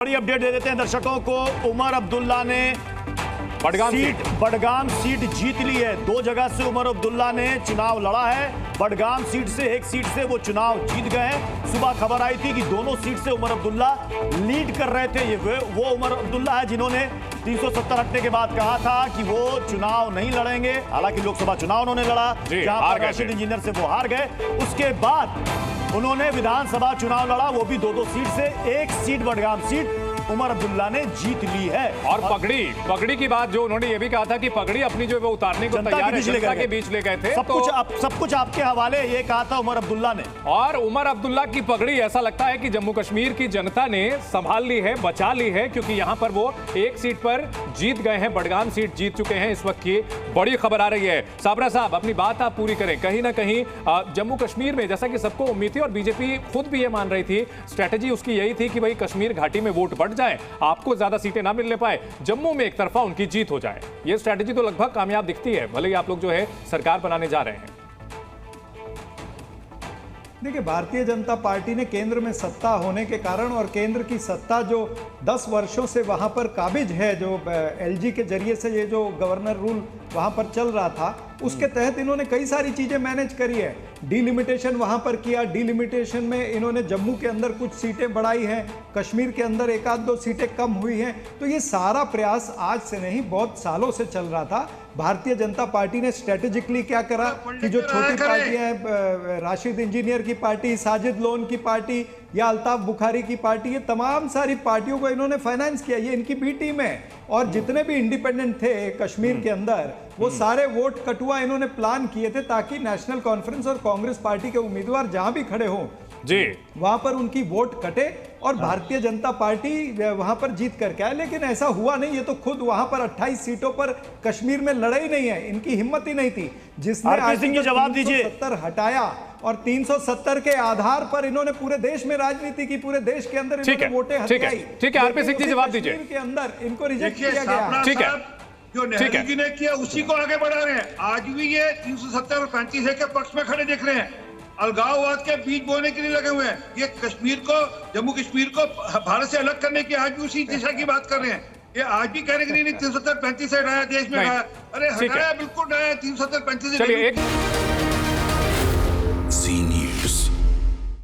बड़ी अपडेट दे देते हैं दर्शकों को। उमर अब्दुल्ला ने बडगाम सीट जीत ली है। दो जगह से उमर अब्दुल्ला ने चुनाव लड़ा है। बडगाम सीट से एक सीट से वो चुनाव जीत गए हैं। सुबह खबर आई थी कि दोनों सीट से उमर अब्दुल्ला लीड कर रहे थे। ये वो उमर अब्दुल्ला है जिन्होंने 370 हटने के बाद कहा था कि वो चुनाव नहीं लड़ेंगे। हालांकि लोकसभा चुनाव उन्होंने लड़ा, जहां पर राशिद इंजीनियर से वो हार गए। उसके बाद उन्होंने विधानसभा चुनाव लड़ा, वो भी दो सीट से। एक सीट बडगाम सीट उमर अब्दुल्ला ने जीत ली है। और पगड़ी की बात जो उन्होंने ये भी कहा था कि पगड़ी अपनी जो वो उतारने को तैयार है, जनता के बीच ले गए थे। सब कुछ आपके हवाले, ये कहा था उमर अब्दुल्ला ने। और उमर अब्दुल्ला की पगड़ी ऐसा लगता है कि जम्मू कश्मीर की जनता ने संभाल ली है, बचा ली है, क्योंकि यहां पर वो एक सीट पर जीत गए हैं। बडगाम सीट जीत चुके हैं। इस वक्त की बड़ी खबर आ रही है। साबरा साहब, अपनी बात आप पूरी करें। कहीं ना कहीं जम्मू कश्मीर में, जैसा कि सबको उम्मीद थी और बीजेपी खुद भी ये मान रही थी, स्ट्रेटेजी उसकी यही थी कि भाई कश्मीर घाटी में वोट बढ़ जाए, आपको ज्यादा सीटें ना मिलने पाए, जम्मू में एक तरफा उनकी जीत हो जाए। ये स्ट्रेटेजी तो लगभग कामयाब दिखती है, भले ही आप लोग जो है सरकार बनाने जा रहे हैं। देखिए, भारतीय जनता पार्टी ने केंद्र में सत्ता होने के कारण और केंद्र की सत्ता जो 10 वर्षों से वहां पर काबिज है, जो एलजी के जरिए से ये जो गवर्नर रूल वहां पर चल रहा था, उसके तहत इन्होंने कई सारी चीजें मैनेज करी है। डिलिमिटेशन वहां पर किया। डिलिमिटेशन में इन्होंने जम्मू के अंदर कुछ सीटें बढ़ाई हैं, कश्मीर के अंदर एक आध दो सीटें कम हुई हैं। तो ये सारा प्रयास आज से नहीं, बहुत सालों से चल रहा था। भारतीय जनता पार्टी ने स्ट्रेटेजिकली क्या करा कि जो छोटी पार्टियां हैं, राशिद इंजीनियर की पार्टी, साजिद लोन की पार्टी या अल्ताफ बुखारी की पार्टी, ये तमाम सारी पार्टियों को इन्होंने फाइनेंस किया। ये इनकी बी टीम है। और जितने भी इंडिपेंडेंट थे कश्मीर के अंदर, वो सारे वोट कटुआ इन्होंने प्लान किए थे ताकि नेशनल कॉन्फ्रेंस और कांग्रेस पार्टी के उम्मीदवार जहां भी खड़े हों जी, वहां पर उनकी वोट कटे और भारतीय जनता पार्टी वहां पर जीत करके आए। लेकिन ऐसा हुआ नहीं। ये तो खुद वहां पर 28 सीटों पर कश्मीर में लड़ाई नहीं है, इनकी हिम्मत ही नहीं थी। जिसने आर्टिकल जवाब दीजिए 370 हटाया और 370 के आधार पर इन्होंने पूरे देश में राजनीति की, पूरे देश के अंदर इन्होंने वोटें हथियाई। ठीक है, आरपी सिंह जी जवाब दीजिए। के अंदर इनको रिजेक्ट किया गया। ठीक है, जो नेहरू जी ने किया उसी को आगे बढ़ा रहे हैं। आज भी ये 370 और 35 के पक्ष में खड़े दिख रहे हैं। अलगाववाद के बीज बोने के लिए लगे हुए हैं। ये कश्मीर को, जम्मू कश्मीर को भारत से अलग करने की आज भी उसी दिशा की बात कर रहे हैं। ये आज भी कह रहे हैं कि नहीं 370-35 से हटाया, देश में हटाया। अरे हटाया, बिल्कुल हटाया, 370-35 से।